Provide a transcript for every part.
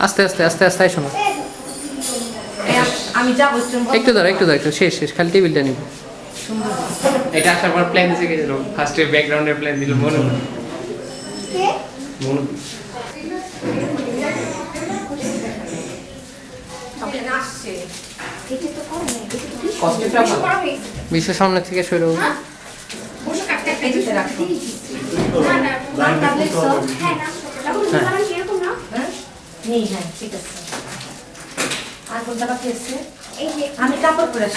আস্তে আস্তে আস্তে আস্তে শোনো আমি যাবো একটু ধরো একটু শেষ শেষ খালি টেবিলটা নিব এটা আসার পর প্ল্যান দিছে গেছিল ফার্স্টে ব্যাকগ্রাউন্ডের প্ল্যান দিল মনে বিশ্বের সামনে থেকে শুরু আমি কাপড় পরে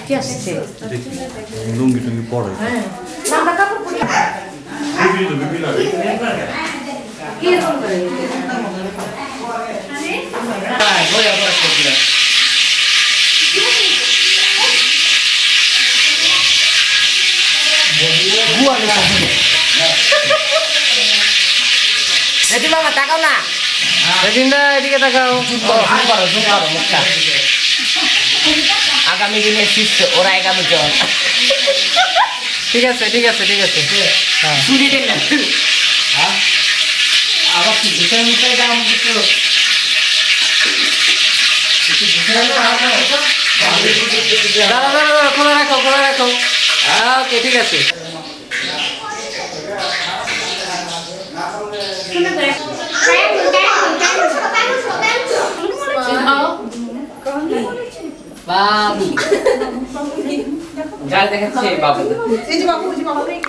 কি আসছে লুঙ্গি টুঙ্গি পরে আমরা কাপড় পরে কি এরকম করে মামা তাকাও না এদিকে তাকাও আগামী দিনের শিষ্য ওরা আগামী জন ঠিক আছে আবার কি ভিতরে ভিতরে দাম দিচ্ছ দাঁড়া খোলা রাখো ওকে ঠিক আছে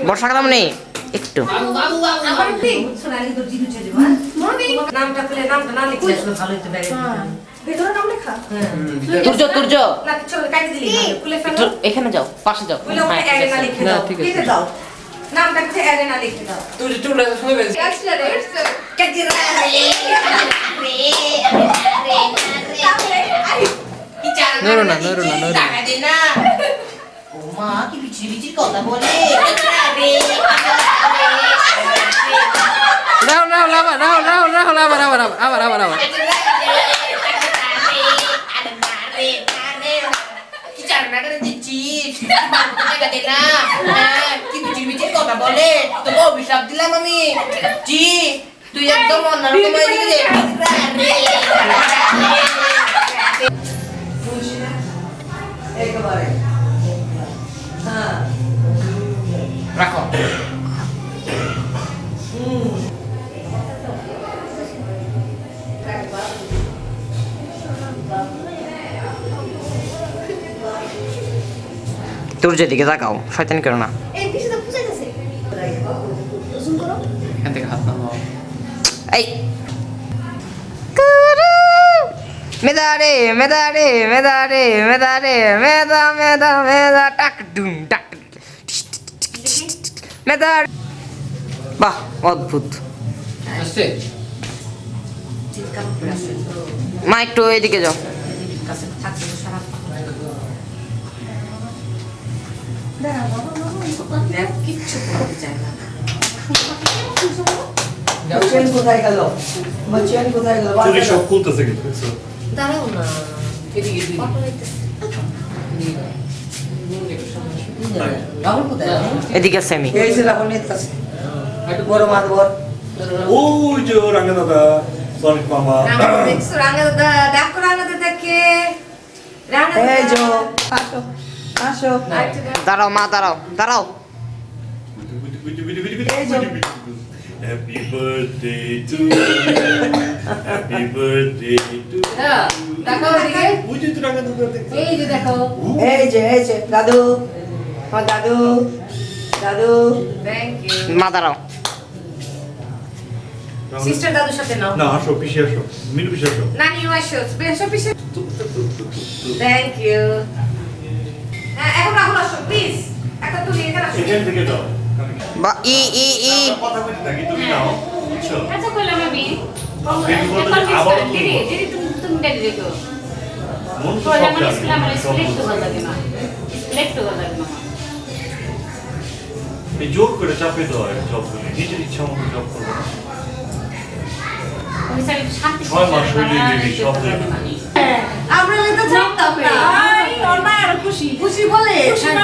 বর্ষাকাল নেই একটু নামটা পেলে নামটা না লিখলে ভালো হতো তুর্য এখানে যাও পাশে যাও না ঠিক আছে নামটা কে অ্যারেনা লিখে দাও তুই টুলা শুনে বেশ নরো না মা কি বিচির কথা বলে আবার কথা বলে তোকে অভিশাপ দিলাম আমি জি তুই একদম অন্যরকম একেবারে হ্যাঁ রাখো তোর যেদিকে তাকাও শয়তানি করো না এই পিছনে বুঝাইতেছে জুম করো এখান থেকে হাত নামাও এই মেদা টাক ডুম টাক মেদা বাহ অদ্ভুত আসছে মা একটু এদিকে যাও কিচ্ছু করতে চায় না চেন কোথায় গেল আমার চেন কোথায় গেল চুরি সব খুলতেছে কিন্তু দাঁড়াও না রাহুল কোথায় এদিকে আছে আমি এই যে রাহুলের কাছে বড় মাতবর ওই যে রাঙ্গা দাদা সনিক মামা দেখছো রাঙা দাদা ডাকো রাঙা দাদাকে রাঙা এই যে দাদা আসো দাঁড়াও মা দাঁড়াও happy birthday two happy birthday two দেখো এদিকে ওই যে রাঙ্গা দাদা দেখতে এই যে দেখো এই যে দাদু আমার দাদু থ্যাংক ইউ মা দাঁড়াও সিস্টার দাদুর সাথে নাও না আসো পিছে আসো মিনু পিছে আসো নানি আসো স্পেশাল পিছে থ্যাংক ইউ এখন রাহুল আসো প্লিজ এখন তুমি এখানে আসো এখান থেকে দাও বা ই কথা বলতে থাকি তুমি নাও বুঝছো আচ্ছা কইলাম আমি বেবি বলতে আবার তুমি দিদি তুমি ডাক দিও মন তো কইলাম সব আমি জানে ইসলাম আমি সিলেক্ট করতে লাগে না সিলেক্ট করতে লাগে না এই জোর করে চাপে দেওয়া জব করে নিজের ইচ্ছা মতো জব করবো না আমি চাই শান্তি 6 মাস হইলে বেবি সব দেখে আমরা তো জানতাম না আই ওর মা আর খুশি বলে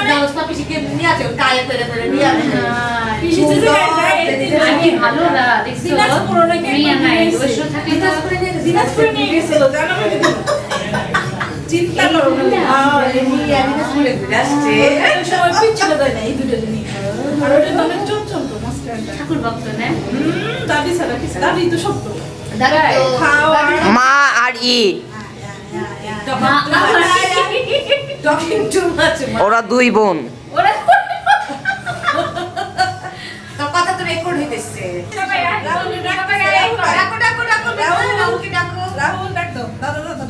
ব্যবস্থা পিছিয়ে নিয়ে আছে কায়ে পেরে নিয়ে আসে আমি ভালো না দেখছো প্রিয়া নাই ঐশ্ব থাকলে তো চিন্তা করো ঠাকুর ভক্ত না মা আর ই ওরা দুই বোন। ওরা তোর কথা তো রেকর্ড হইতেছে।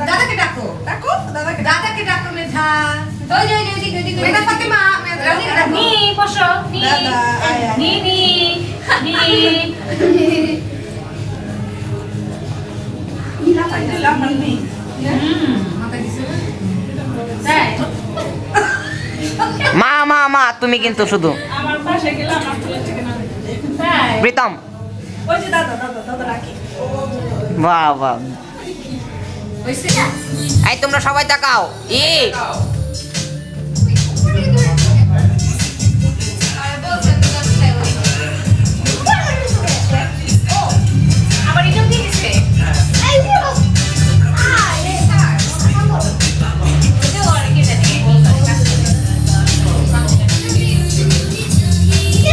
দাদাকে ডাকো দাদাকে ডাকো মেধা মেধা ফাতেমা নি বসো নি নি নি নি তাই মা মা মা তুমি কিন্তু শুধু আমার পাশে গেলাম তাই প্রীতম। ওই যে দাদা দাদা দাদা রাখি বাহ বাহ, এই তোমরা সবাই তাকাও। ই আবার এটা কি দিছে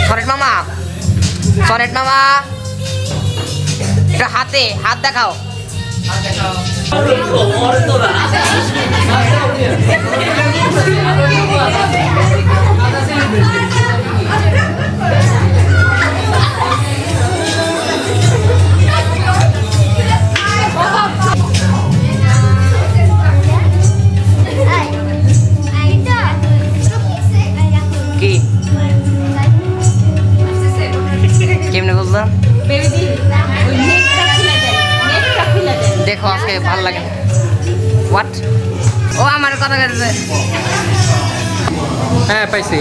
সরেট মামা, সরেট মামা, এটা হাতে হাত দেখাও। কি কেমনে বললাম? দেখো আজকে ভালো লাগে না। হোয়াট? ও আমার কথা বলছে। হ্যাঁ পাইছি।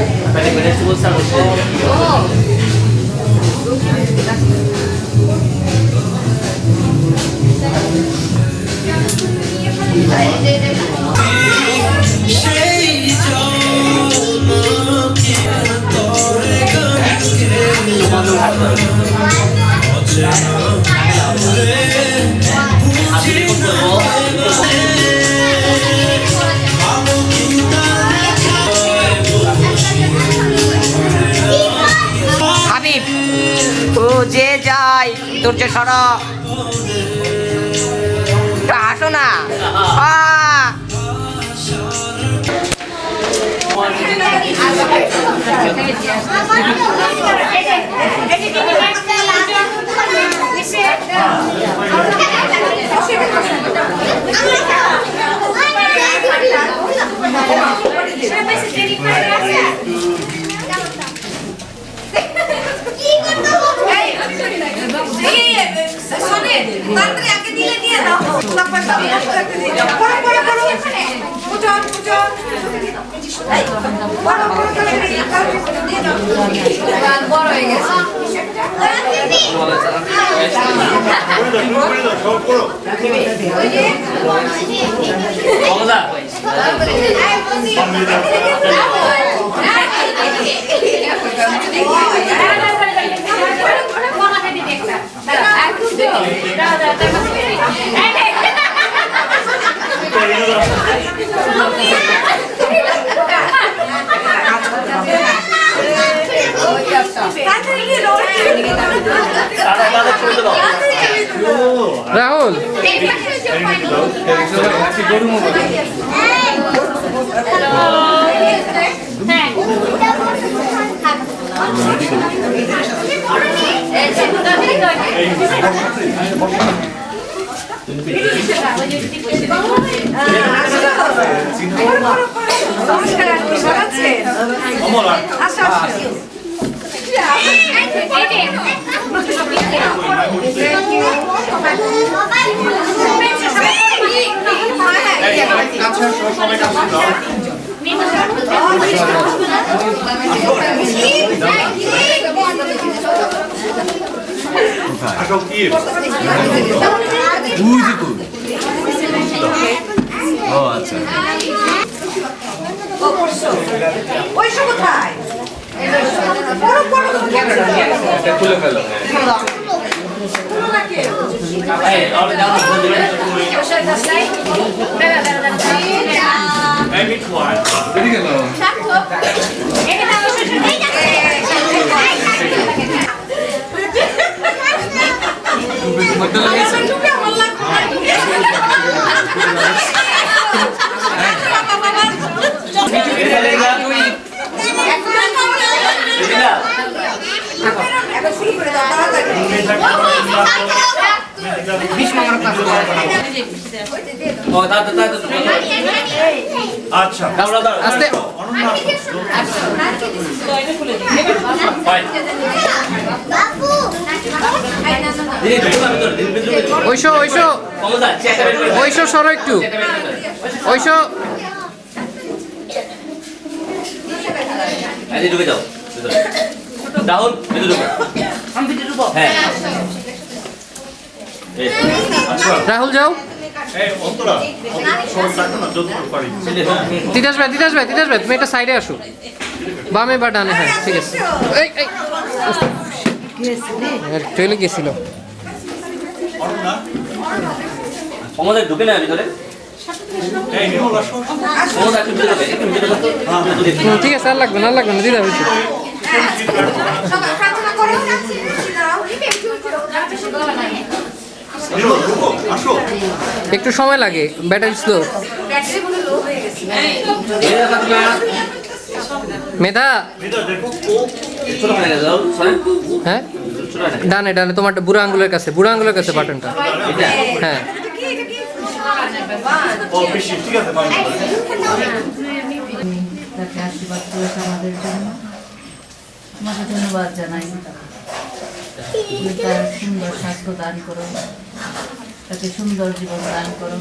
হাবিব ও যে যায় তোর যে সরা হাসো না। বড় হয়ে গেছে রাহুল ওই সব কোথায় এটা খুলে ফেলো এদিকে নাও মধ্যে লাগাইছো আচ্ছা আস্তে ওইশো ওইশো ওইশো সরো একটু ওইশো ঢুকে যাও রাহুল ভিতরে ঢুকো আমি ভিতরে ঢুকবো হ্যাঁ রাহুল যাও এই অন্তরা সবাই থাকো না যত পারি তিতাস ভাই তুমি একটা সাইডে আসো বামে বা ডানে হ্যাঁ ঠিক আছে এই এই ট্রেলে গেছিল অরুণা আমাদের ঢুকে না ভিতরে এই নিমল আসো আমাদের একটু ভিতরে একটু ভিতরে ঠিক আছে আর লাগবে না দিদা হয়েছে সবাই প্রার্থনা করো দাঁড়াও নিমল ঢুকো আসো একটু সময় লাগে ব্যাটারি স্লো ব্যাটারি মনে লো হয়ে গেছে মেধা এটা দেখো ও ছোট হয়ে গেছে সরে হ্যাঁ ছোট হয়ে গেছে ডানে তোমারটা বুড়ো আঙ্গুলের কাছে বাটনটা এটা হ্যাঁ ও বেশি ঠিক আছে পারি তাকে আশীর্বাদ করেছে আমাদের জন্য তোমাকে ধন্যবাদ জানাই তুমি তার সুন্দর স্বাস্থ্য দান করো তাকে সুন্দর জীবন দান করো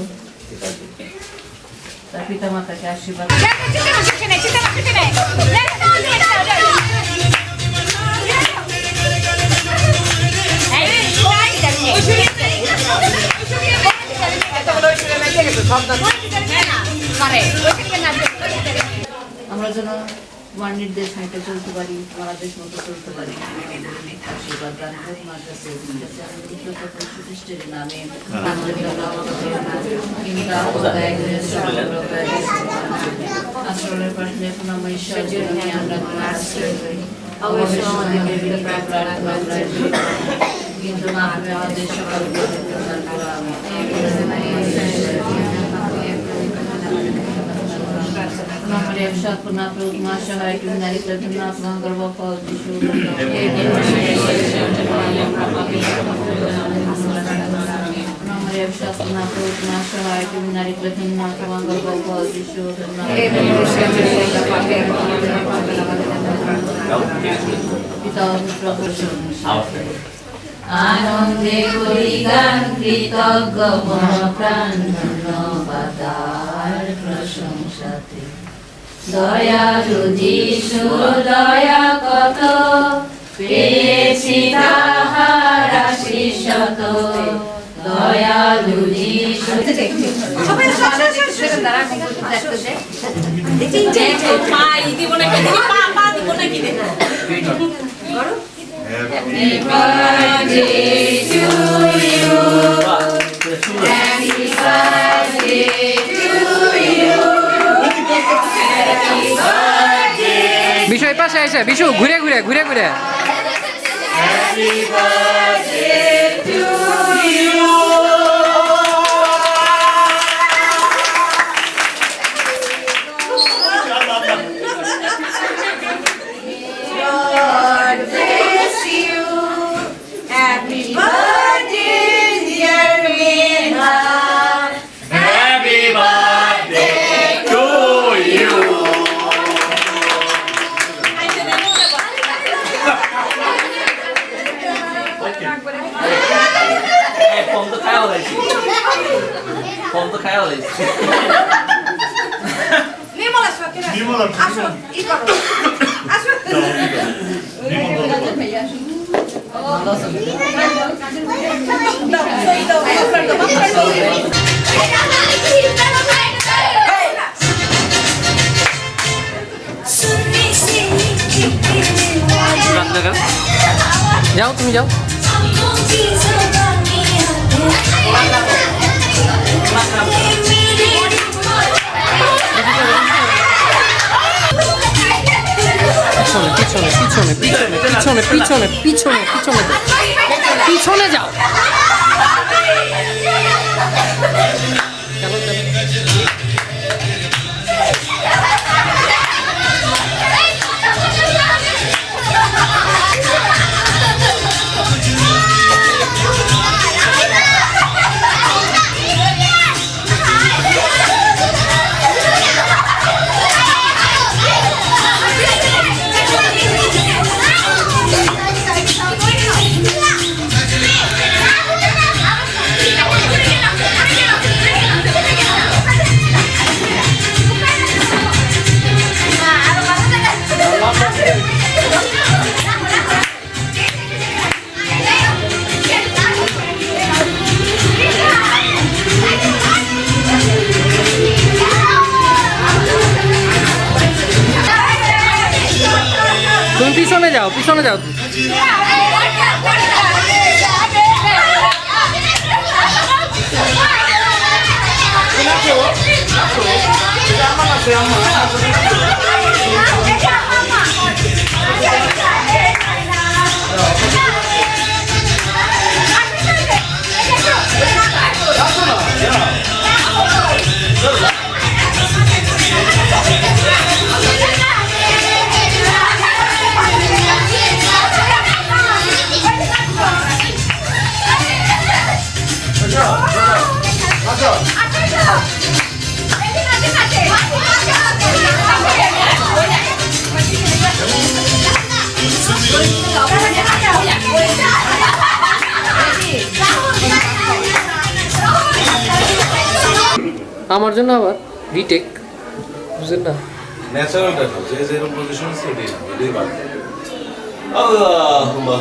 তার পিতা মাতাকে আশীর্বাদ আমরা যেন তোমার নির্দেশ মেটে চলতে পারি তোমার আদেশ মতো চলতে পারি আশীর্বাদ দান হোক মার কাছে খ্রিস্টের নামে আশ্রয়ের পাশে এখন আমরা ঈশ্বর আমরা কিন্তু না হবে আমাদের সকল Maria Shakuna Prudma Shahai Tunari Praduna Mangarva Paudishu Maria Shakuna Prudma Shahai Tunari Praduna Mangarva Paudishu Pita Prabhu আনন্দে করি গান কৃতজ্ঞ মহাপ্রাণ ধন্যবাদার প্রশংসাতে দয়ালু যিশু দয়া কত পেয়েছি তাহার আশীষ শত দয়ালু যিশু সবাই পাই দিব না কি পা দিব না কি Happy birthday to you. Happy birthday to you. Happy birthday. বিষয় পাশে এসে বিশু ঘুরে ঘুরে Happy birthday to you. God bless you. Happy birthday, dear Meena. Happy birthday to you phone তো খাওয়া হয়েছে নির্মল আসো নির্মল আসো ই করো আসো Sunni কেন? যাও তুমি যাও। পিছনে পিছনে পিছনে পিছনে পিছনে পিছনে পিছনে পিছনে যাও। চলো, চলো। তুমি পিছনে যাও, পিছনে যাও। আমার জন্য আবার রিটেক, বুঝলেন না? ন্যাচারাল দেখো, যে যেরকম পজিশন আছে এটাই ভালো। আল্লাহুম্মা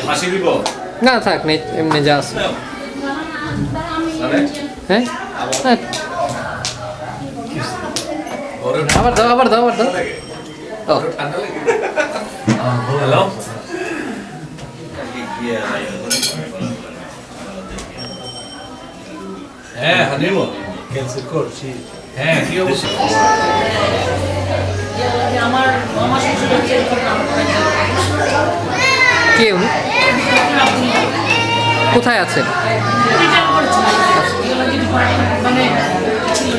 হাসি দিব না থাক, নেই এমনি যা আছে। হ্যাঁ হ্যাঁ, আবার দাও, আবার দাও, আবার দাও। ও হ্যালো হ্যাঁ হানিম ক্যান্সেল করছি। হ্যাঁ কি অবস্থা? আমার মামা শ্বশুরের চেয়ে নাম করে কে উনি? কোথায় আছে? রিটার্ন করছে জিওলজি ডিপার্টমেন্ট মানে ছিল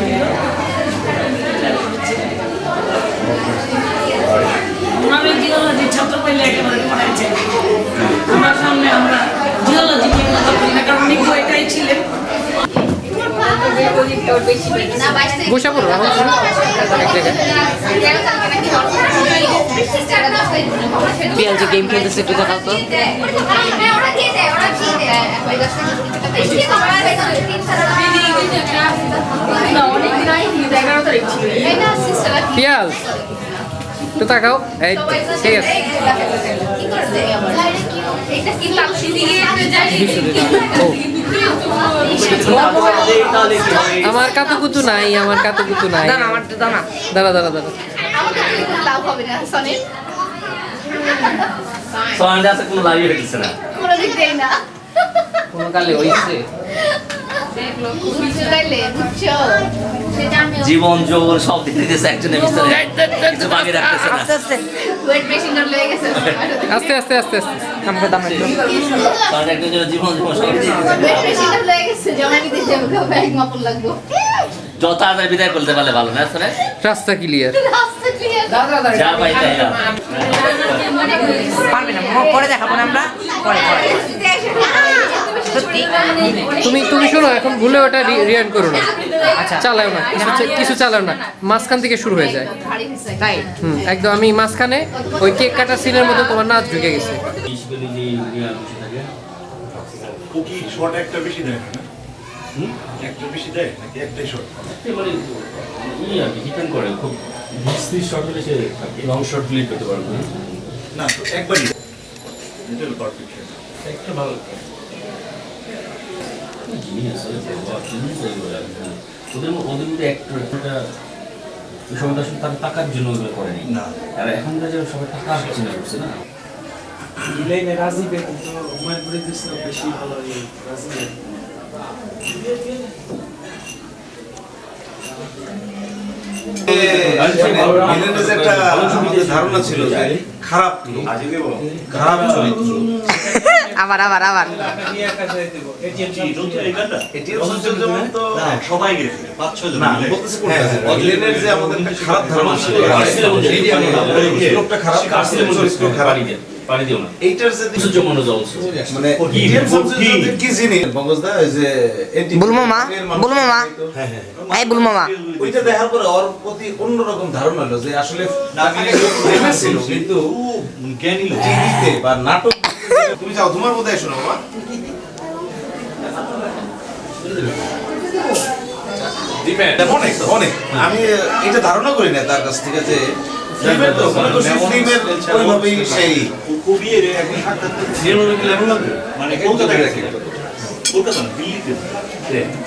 আমি জিওলজি ছাত্র পাইলে একেবারে পড়াইছে আমার সামনে। আমরা জিওলজি নিয়ে কথা বলি না, কারণ নিকো এটাই ছিলেন। বসে পড়ো রাহুল, এক জায়গায়। পিয়ালজি গেম খেলতেছে, একটু দেখাও তো। পিয়াল একটু তাকাও। এই ঠিক আছে, আমার কাতুকুতু নাই, আমার কাতুকুতু নাই। দাঁড়া দাঁড়া দাঁড়া দাঁড়া। সোনালি আছে, কোনো লাভই হইতেছে না। কোনো কালে হইছে জীবন যৌবন সব দিতে দিতেছে একজনের ভিতরে, কিছু বাকি রাখতেছে না। আস্তে আস্তে আস্তে আস্তে আমাকে দাম একটু। কারণ একজনের জীবন যৌবন সব দিয়ে যত তাড়াতাড়ি বিদায় করতে পারলে ভালো না আসলে। রাস্তা ক্লিয়ার। যা পাই তাই না। পারবে না, পরে দেখাবো না আমরা, পরে পরে। সত্যি তুমি শোনো, এখন ভুলে ওটা রিয়াক্ট করো না। আচ্ছা চালাও না, কিছু চালাও না, মাঝখান থেকে শুরু হয়ে যায়। তাই একদম আমি মাঝখানে ওই কেক কাটার সিনের মধ্যে তোমার নাচ ঢুকে গেছে। কুকি শর্ট একটা বেশি দেয় না? একটা বেশি দেয় নাকি একটাই শর্ট? মানে আর কি ডিপেন্ড করে, খুব 20-30 শট হলে সে লং শট লিড করতে পারবে। না তো একবারই এটা হলো পারফেক্ট একটা ভালো ওদের মধ্যে একটা ওই সময়টা আসলে তারা টাকার জন্য ওগুলো করেনি না আর এখনকার যে সবাই টাকার চিন্তা করছে না মিলেনিয়াস একটা আমাদের ধারণা ছিল যে খারাপ লোক, খারাপ চরিত্র। আবার আবার আবার এটি যেমন তো সবাই গেছে 5-6 জন মিলে। মিলেনিয়াস যে আমাদের একটা খারাপ ধারণা ছিল, লোকটা খারাপ, চরিত্র খারাপ। পানি দিও না এইটার যে সূর্যমন্ডল জলছে মানে ইন্ডিয়ান সংস্কৃতিতে কি জিনিস মগজদা ওই যে বুলমামা বুলমামা এই বুলমামা ওইটা দেখার পরে ওর প্রতি অন্যরকম ধারণা হলো যে আসলে ছিল কিন্তু জ্ঞানী লোক টিভিতে বা নাটক তুমি যাও তোমার বোধহয় শোনো বাবা অনেক অনেক আমি এটা ধারণা করি না তার কাছ থেকে যে ফিল্মের তো মনে করছি ফিল্মের ওইভাবেই সেই কবি এর এখন সাক্ষাৎ নির্মাণ লেভেল হবে মানে কলকাতায় রাখে কলকাতা না দিল্লিতে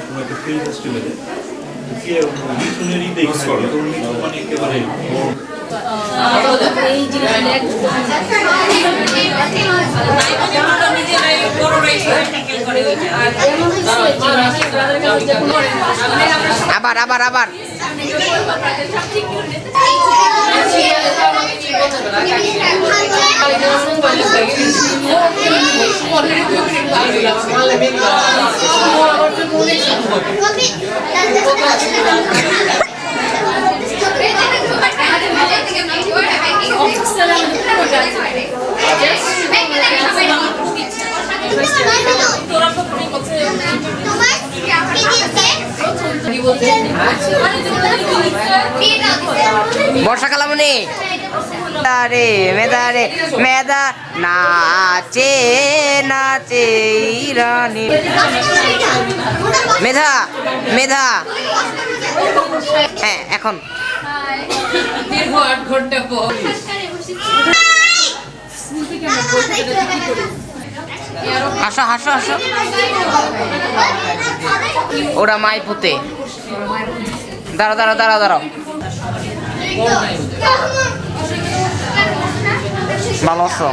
কোনো একটা ফিল্ম ফেস্টিভ্যালে মিথুনেরই দেখছি তোর মিথুন মানে একেবারে এই আবার আবার আবার বর্ষাকালামনি রে মেধা রে মেধা নাচে নাচে রানী মেধা মেধা হ্যাঁ এখন হাসো হাসো হাসো ওরা মাই পুতে দাঁড়াও দাঁড়াও দাঁড়াও দাঁড়াও ভালো আছো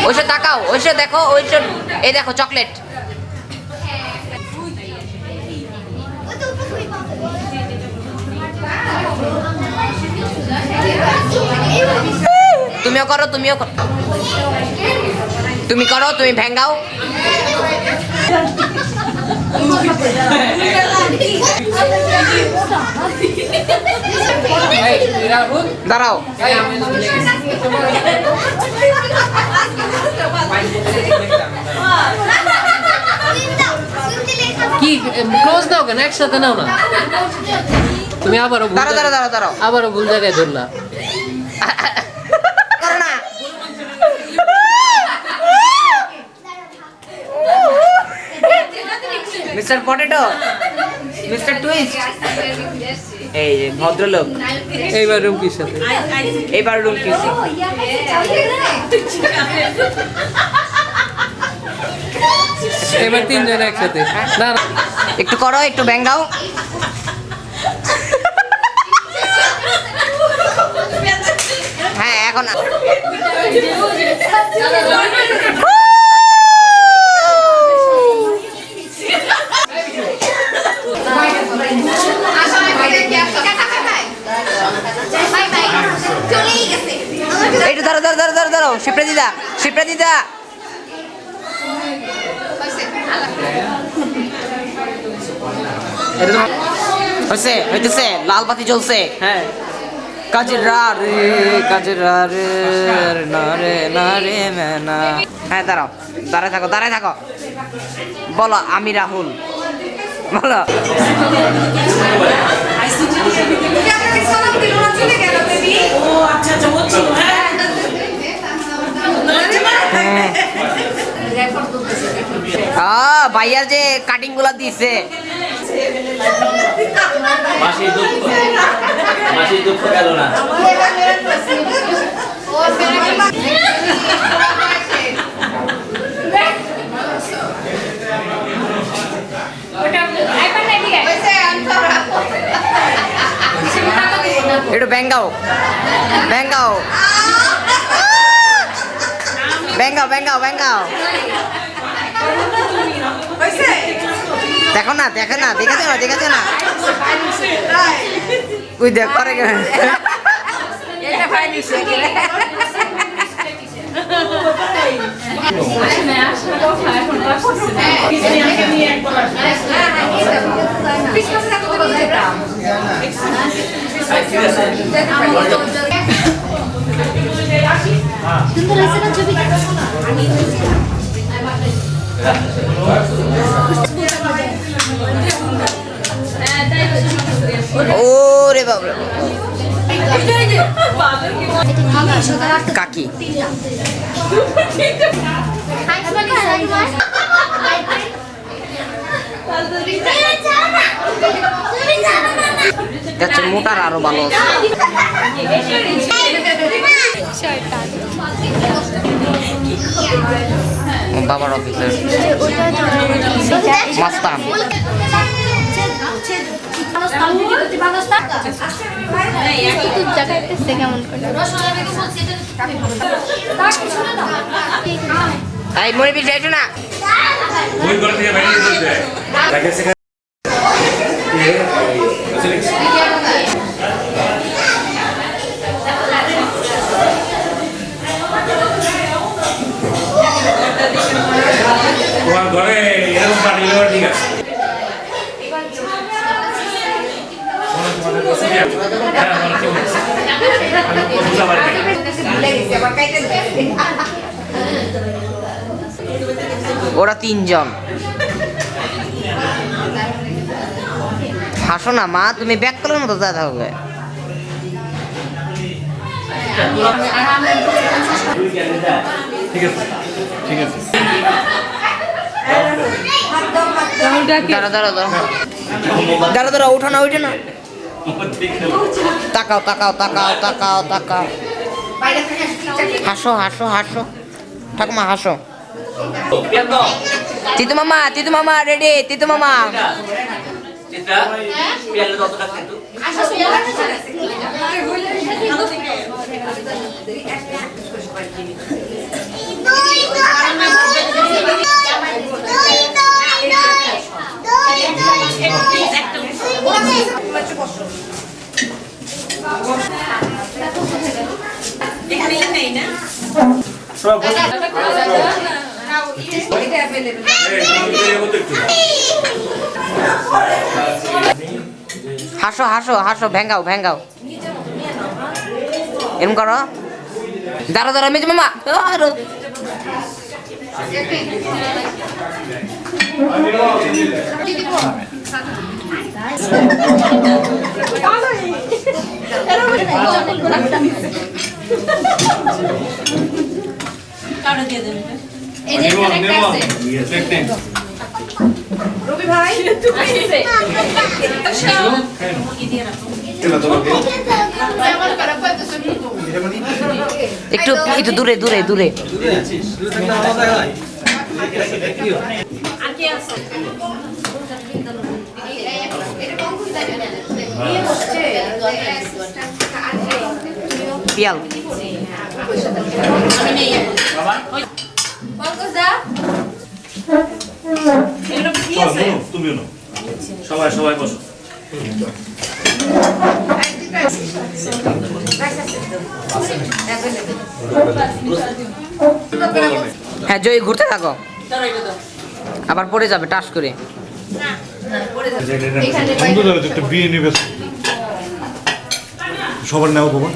ওইসব তাকাও ওইসব দেখো ওইসব এই দেখো চকলেট তুমিও করো তুমিও করো তুমি করো তুমি ভেঙ্গাও দাঁড়াও কি ক্লোজ দাও কেন একসাথে নাও না তুমি আবারও দাঁড়াও দাঁড়াও দাঁড়াও দাঁড়াও আবারও ভুল জায়গায় ধরলা করো না মিস্টার পটেটো মিস্টার টুইস্ট এই যে ভদ্রলোক এইবার রুম কির সাথে এইবার রুম কি এবার তিনজন একসাথে না না একটু করো একটু ব্যাঙ্গাও হ্যাঁ এখন একটু দাঁড়াও দাঁড়াও দাঁড়াও দাঁড়াও দাঁড়াও শিপ্রা দিদা শিপ্রা দিদা হয়েছে হইতেছে লাল বাতি জ্বলছে হ্যাঁ কাজের রে না রে না রে না হ্যাঁ দাঁড়াও দাঁড়ায় থাকো দাঁড়ায় থাকো বলো আমি রাহুল বলো ভাইয়া যে কাটিং গুলা দিছে মাসির দুঃখ গেল না। একটু ব্যাঙ্গাও ব্যাঙ্গাও ব্যাঙ্গাও ব্যাঙ্গাও ব্যাঙ্গাও দেখো না দেখো না দেখেছো না দেখেছো না ওই দেখ করে কেন ওরে বাবা কাকি মোটার আরো ভালো বাবার অফিসের মাস্তান এই মনে পিছিয়ে এসো না তোমার ঘরে এরকম পানি দেওয়া ঠিক আছে ওরা তিনজন হাসো না মা তুমি ব্যাক করার মতো যা থাকবে ঠিক আছে ঠিক আছে দাঁড়া দাঁড়া দাঁড়া দাঁড়া দাঁড়া উঠো না উঠো না তাকাও তাকাও তাকাও তাকাও তাকাও হাসো হাসো হাসো ঠাকুমা হাসো তিতু মামা রেডি তিতু মামা চিত্রা পিয়ালে কতটা কিন্তু হাসো হাসো হাসো ভেঙ্গাও ভেঙ্গাও এরকম করো দাঁড়া দাঁড়া মেজো মামা রবি ভাই একটু একটু দূরে দূরে দূরে পিয়াল তুমিও না সবাই সবাই বসো হ্যাঁ জয় ঘুরতে থাকো আবার পড়ে যাবে টাস করে একটা বিয়ে নিবে সবার নেওয়া বাবা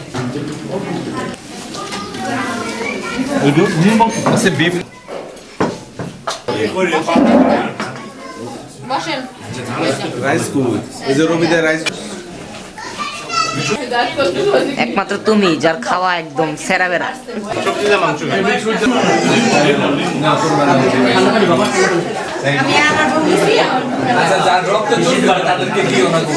রাইস কুল এই যে রবিদা রাইস একমাত্র তুমি যার খাওয়া একদম সেরা বেরা সবজি মাংস আমি আমার বোন দিছি আচ্ছা যার রক্ত চলবে তাদেরকে দিও না গো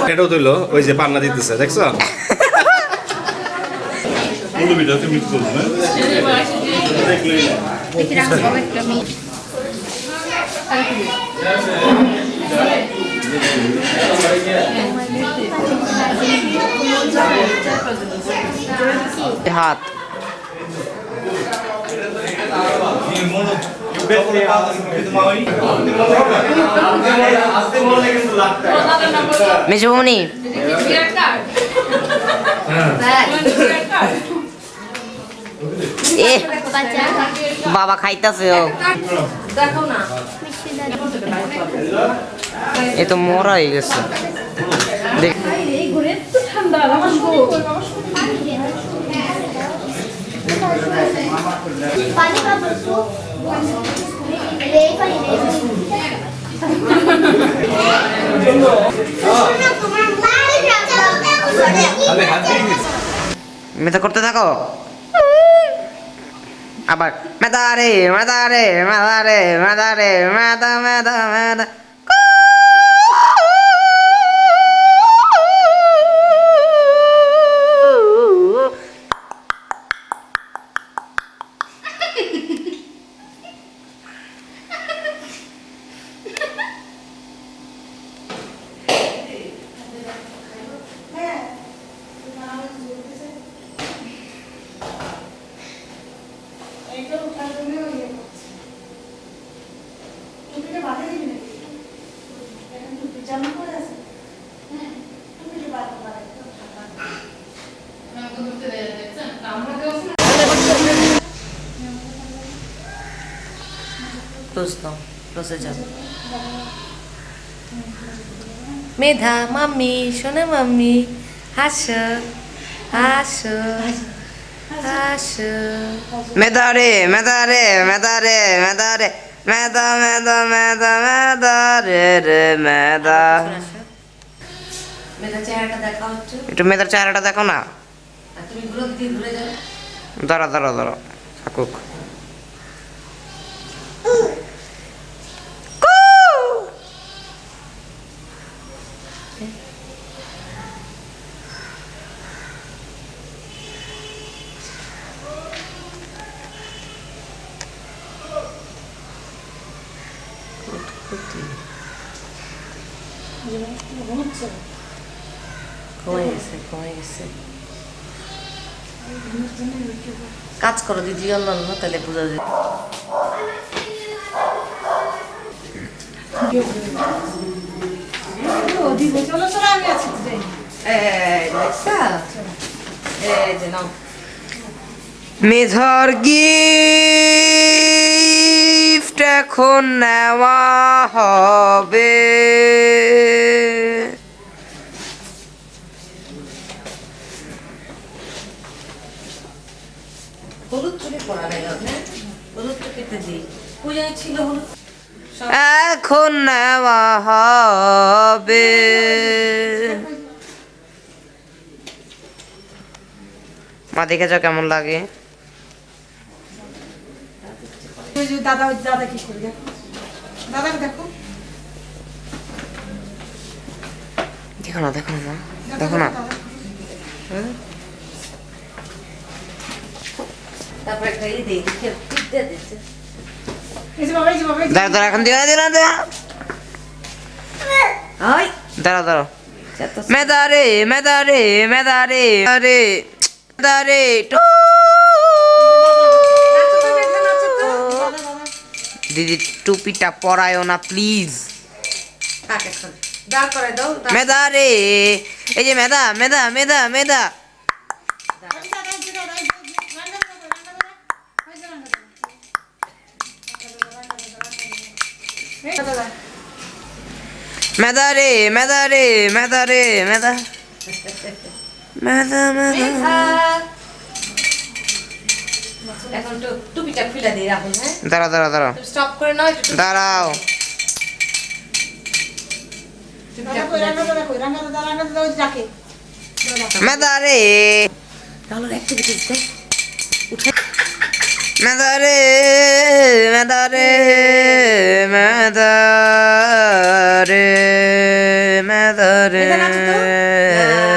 এটাও তুইলো ওই যে পান্না দিতেছে দেখছো পল্লবীটা তুমি কি করবে দেখলে দেখি রাখো বাবা একটু আমি হাত মেজবনি এ বাবা খাইতাছে ও দেখো না এ তো মরা হয়ে গেছে দেখ এই ঘরে তো ঠান্ডা আমার পানি খাবো তো এই পানি মেধা করতে থাকো আবার মেধা রে মেধা রে মেধা রে মেধা রে মেধা মেধা মেধা মেধা মাম্মি সোনা মাম্মি হাসো হাসো হাসো মেধা রে মেধা রে মেধা রে মেধা রে মেধা মেধা মেধা মেধা রে রে মেধা মেধা চেহারাটা দেখাও একটু মেধার চেহারাটা দেখো না আর তুমি ঘুরে দিয়ে ঘুরে যাও দাঁড়া দাঁড়া দাঁড়া থাকুক ঘুমাই গেছে কাজ করো দিদি অন্য তাহলে বোঝা যায় মেধার গিফট এখন নেওয়া হবে হলুদ চুলে পরা গেল হ্যাঁ হলুদ চুকিতে দিই পূজায় ছিল হলুদ এখন নেওয়া হবে মা দেখে যাও কেমন লাগে দাদা কি করবে দাদা দেখো দেখো না দেখো না দেখো না তারপর একটা ই দিই দিয়ে দিচ্ছে দাঁড়া দাঁড়া এখন দিও না দিও না দিও না। ওই দাঁড়া দাঁড়া মেধা রে মেধা রে মেধা রে আরে মেধা রে দিদি টুপিটা পরায়ও না প্লিজ দাঁড় করে দাও মেধা রে এই যে মেধা মেধা মেধা মেধা মেধা রে মেধা রে মেধা রে মেধা মেধা মেধা এখন তো টুপিটা খুলে দিই রাহুল হ্যাঁ দাঁড়া দাঁড়া দাঁড়া স্টপ করে নাও একটু দাঁড়াও মেধা রে তাহলে অ্যাক্টিভিটিস দেখ মেদারে মেদারে মেদারে মেদারে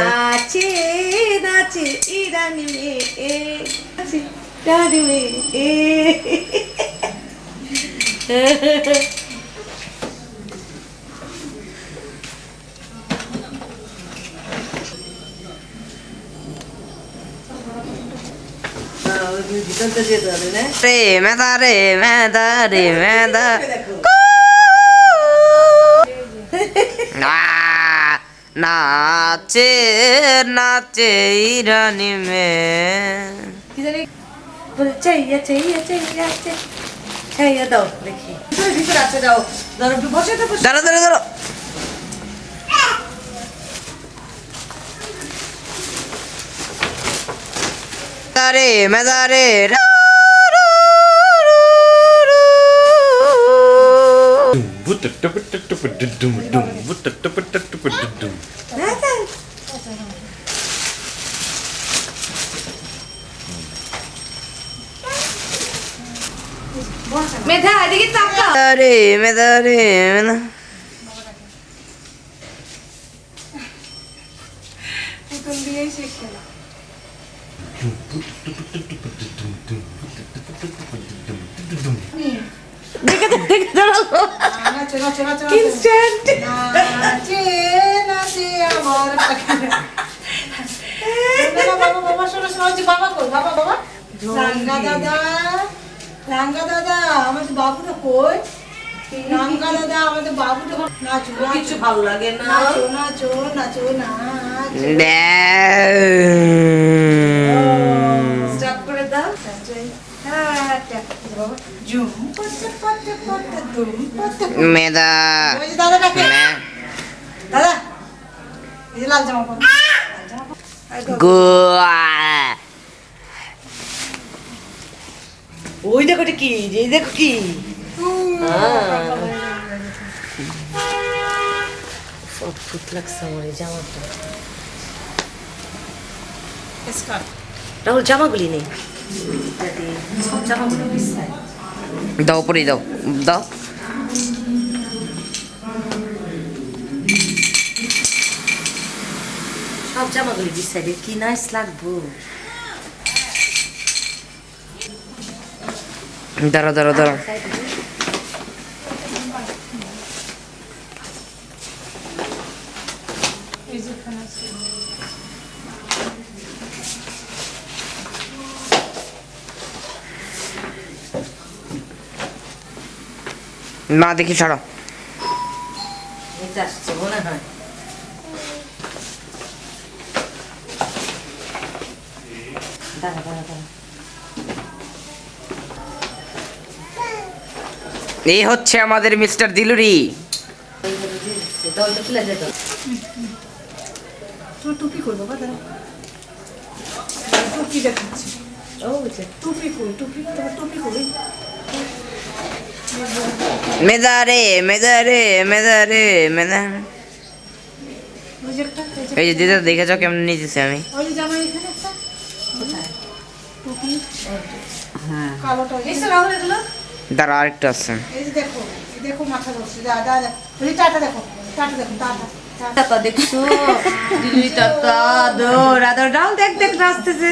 নাচে নাচে ইরানি মেয়ে নাচে ইরানি মেয়ে রে মেদারে মেদারে মেদা নাচে নাচে ইরানি মে কি জানি বলে চাইয়া চাইয়া চাইয়া চাইয়া দাও দেখি ভিতরে আছে দাও দাঁড়া বসে তো দাঁড়া দাঁড়া দাঁড়া মেদারে মেদারে মেধা এদিকে তাকা মেদারে মেদারে মেদা এখন দিয়েই শেষ খেলা দেখে দেখে দাঁড়ালো নাচে নাচে নাচে ইনস্ট্যান্ট নাচে নাচে আমার বাবা বাবা শোনো শোনো বাবা কই বাবা বাবা রাঙ্গা দাদা আমাদের বাবুটা কই রাঙ্গা দাদা আমাদের বাবুটা নাচো কিছু ভালো লাগে না নাচো নাচো নাচো নাচ স্টপ করে দাও হ্যাঁ জুম পটে পটে পটে দুম পটে মেদা ওই যে দাদা ডাকে দাদা এই যে লাল জামা পরো গোয়া ওই দেখো কি এই দেখো কি অদ্ভুত লাগছে আমার এই জামাটা রাহুল জামাগুলি নেই সব জামাগুলো বিছায় দাও পরে দাও দাও সব জামাগুলি বিছায় কি নাইস লাগবো দাঁড়া দাঁড়া দাঁড়া না দেখি ছাড়ো এটা আসছে মনে হয় দাঁড়া দাঁড়া দাঁড়া এই হচ্ছে আমাদের মিস্টার দিলুরি টুপি করবো বা দাঁড়া টুপি দেখাচ্ছি ও টুপি কই টুপি তোমার টুপি কই মেদারে মেদারে মেদারে মেদা এই যে দিদা দেখে যাও কেমন নিতেছি আমি ওই যে জামা এখানে একটা কোথায় টুপি হ্যাঁ কালোটা এসে রাহুল এগুলো দাঁড়া আরেকটা আছে এই যে দেখো এই দেখো মাথা ধরছে দাদা ওই টাটা দেখো টাটা টাটা দেখছো দিলুরি টাটা দৌড় আদর ডাল দেখ দেখ নাচতেছে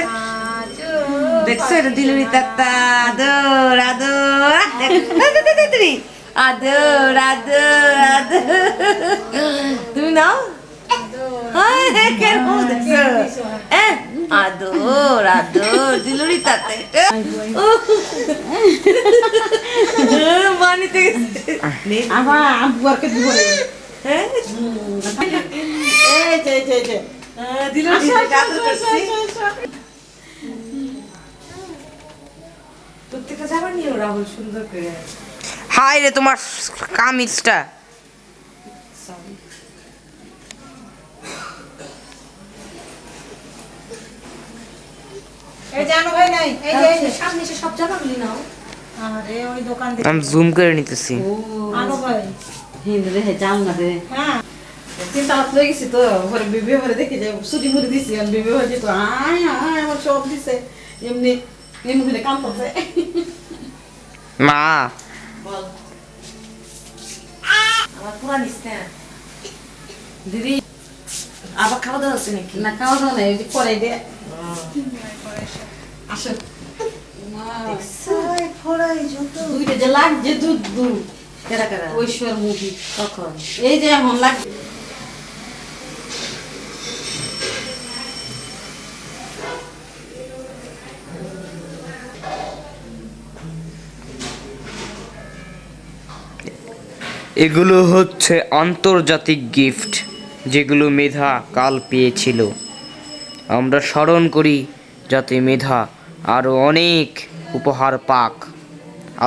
দেখছো এটা দিলুরি টাটা দৌড় আদর আদর আদর আদর তুমি নাও আদর আদর দিলুরি টাটা বানিতে আমার আব্বুকে দিব হ্যাঁ এই যে দিলুরি আদর করছি প্রত্যেকটা জামা নিও রাহুল সুন্দর করে হাই রে তোমার কামিজটা এই জানো ভাই নাই এই যে সামনে এসে সব জামাগুলি নাও আরে ওই দোকান থেকে আমি জুম করে নিতেছি আনো ভাই হিন্দু হে যাও না রে হ্যাঁ চিন্তা হয়ে গেছি তো ঘরে বিবে ঘরে দেখে যাই ছুটি মুড়ি দিছি আর বিবে হয়ে যেত আয় আয় আমার সব দিছে এমনি মুখে কাম করছে মা বল আমার পুরা নিস্তে দিদি আবার খাওয়া দাওয়া আছে নাকি না খাওয়া দাওয়া নাই পরে দে আসো দুইটা যে লাগছে দুধ দুধ কেরা কেরা ঐশ্বর মুভি কখন এই যে এখন লাগছে এগুলো হচ্ছে আন্তর্জাতিক গিফট যেগুলো মেধা কাল পেয়েছিল। আমরা স্মরণ করি যাতে মেধা আরও অনেক উপহার পাক।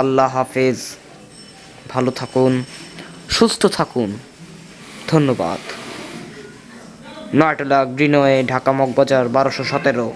আল্লাহ হাফেজ, ভালো থাকুন, সুস্থ থাকুন, ধন্যবাদ। নয়টলা গ্রিনওয়ে, ঢাকা মগবাজার 1217।